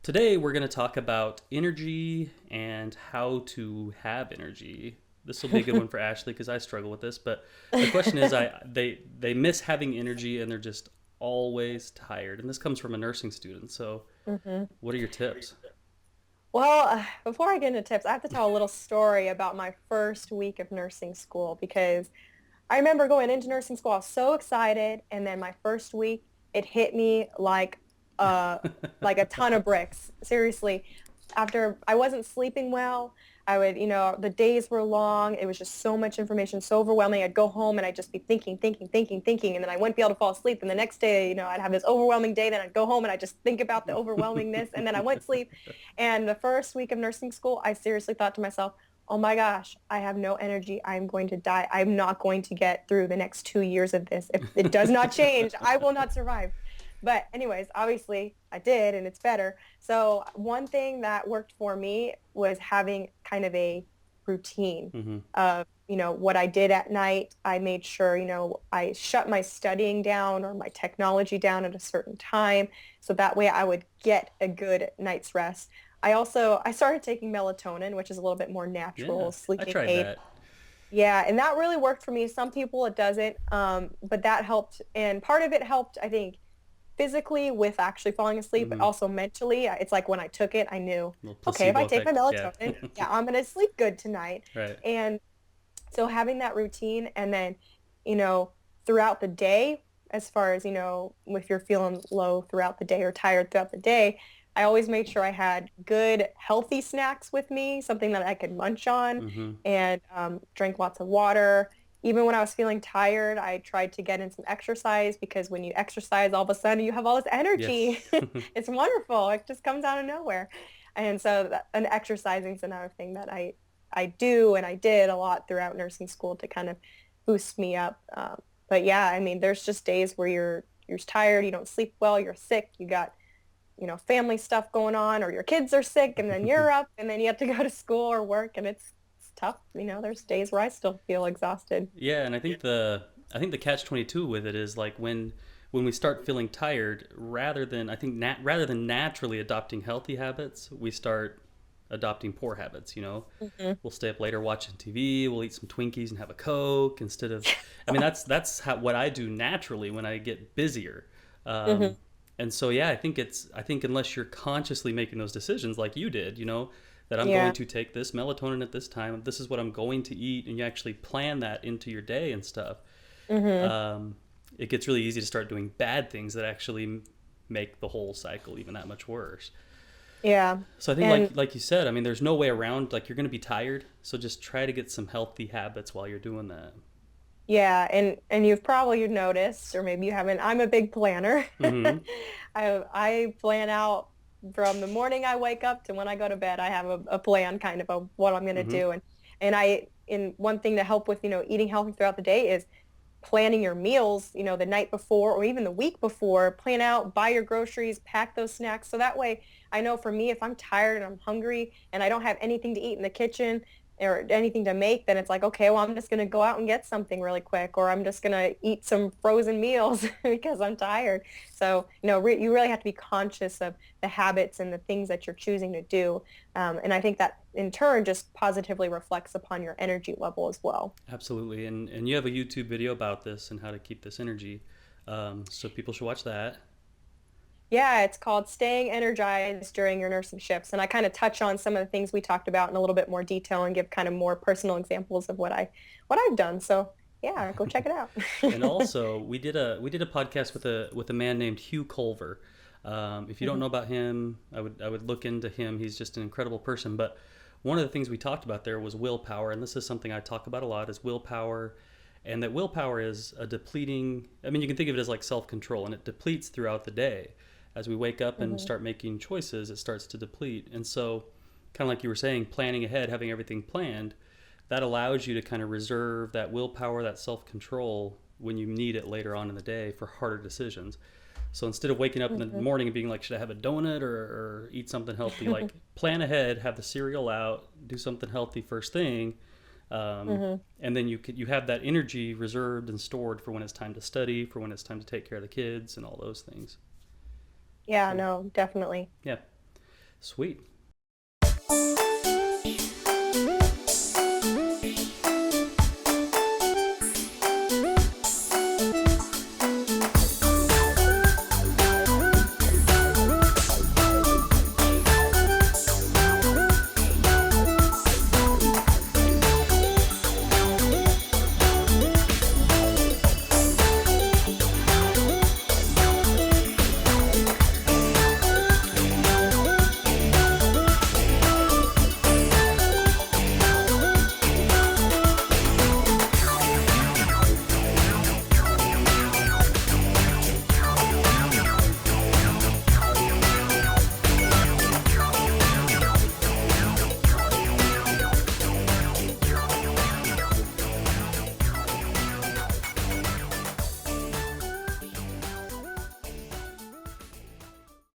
Today we're going to talk about energy and how to have energy. This will be a good one for Ashley because I struggle with this. But the question is, they miss having energy and they're just always tired. And this comes from a nursing student. So, hmm what are your tips? Before I get into tips, I have to tell a little story about my first week of nursing school because I remember going into nursing school, I was so excited, and then my first week, it hit me uh like a ton of bricks. Seriously, after I wasn't sleeping well, the days were long. It was just so much information, so overwhelming. I'd go home and I'd just be thinking, and then I wouldn't be able to fall asleep. And the next day, I'd have this overwhelming day. Then I'd go home and I'd just think about the overwhelmingness, and then I wouldn't sleep. And the first week of nursing school, I seriously thought to myself, oh my gosh, I have no energy. I'm going to die. I'm not going to get through the next 2 years of this. If it does not change, I will not survive. But anyways, obviously I did and it's better. So one thing that worked for me was having kind of a routine hmm of, what I did at night. I made sure, I shut my studying down or my technology down at a certain time. So that way I would get a good night's rest. I started taking melatonin, which is a little bit more Yeah, natural I sleeping tried aid. that. Yeah, and that really worked for me. Some people it doesn't, but that helped. And part of it helped, I think, physically with actually falling asleep, but hmm also mentally. It's like when I took it, I knew, Little okay, if placebo I take my effect. Yeah. melatonin, yeah, I'm gonna sleep good tonight. Right. And so having that routine and then, you know, throughout the day, as far as, if you're feeling low throughout the day or tired throughout the day, I always made sure I had good, healthy snacks with me, something that I could munch on hmm and drink lots of water. Even when I was feeling tired, I tried to get in some exercise because when you exercise, all of a sudden you have all this energy. Yes. It's wonderful. It just comes out of nowhere. And so and exercising is another thing that I do and I did a lot throughout nursing school to kind of boost me up. But yeah, I mean, there's just days where you're tired, you don't sleep well, you're sick, you got, family stuff going on, or your kids are sick, and then you're up, and then you have to go to school or work, and it's tough. There's days where I still feel exhausted. Yeah, and I think the catch 22 with it is like when we start feeling tired, rather than naturally adopting healthy habits, we start adopting poor habits. hmm We'll stay up later watching TV. We'll eat some Twinkies and have a Coke instead of. I mean, that's what I do naturally when I get busier. hmm Um, and so yeah, I think unless you're consciously making those decisions like you did, that I'm going Yeah. to take this melatonin at this time. This is what I'm going to eat, and you actually plan that into your day and stuff. hmm Um, it gets really easy to start doing bad things that actually make the whole cycle even that much worse. Yeah. So I think And like you said, I mean, there's no way around. Like you're going to be tired, so just try to get some healthy habits while you're doing that. yeah, and you've noticed, or maybe you haven't, I'm a big planner. Mm-hmm. I plan out from the morning I wake up to when I go to bed. I have a plan kind of what I'm gonna Mm-hmm. do. And one thing to help with, eating healthy throughout the day is planning your meals, the night before or even the week before. Plan out, buy your groceries, pack those snacks. So that way I know for me, if I'm tired and I'm hungry and I don't have anything to eat in the kitchen or anything to make, then it's like, okay, well, I'm just going to go out and get something really quick, or I'm just going to eat some frozen meals because I'm tired. So, you really have to be conscious of the habits and the things that you're choosing to do. And I think that in turn just positively reflects upon your energy level as well. Absolutely, and you have a YouTube video about this and how to keep this energy, so people should watch that. Yeah, it's called Staying Energized During Your Nursing Shifts. And I kind of touch on some of the things we talked about in a little bit more detail and give kind of more personal examples of what I've done. So yeah, go check it out. And also, we did a podcast with a man named Hugh Culver. If you don't Mhm, know about him, I would look into him. He's just an incredible person. But one of the things we talked about there was willpower, and this is something I talk about a lot: is willpower, and that willpower is a depleting. I mean, you can think of it as like self control, and it depletes throughout the day. As we wake up and mhm, start making choices, it starts to deplete. And so, kind of like you were saying, planning ahead, having everything planned, that allows you to kind of reserve that willpower, that self control when you need it later on in the day for harder decisions. So instead of waking up in the mhm, morning and being like, should I have a donut or eat something healthy? Like plan ahead, have the cereal out, do something healthy first thing, um, mhm. and then you have that energy reserved and stored for when it's time to study, for when it's time to take care of the kids, and all those things. Yeah, So no, definitely. yeah. Sweet.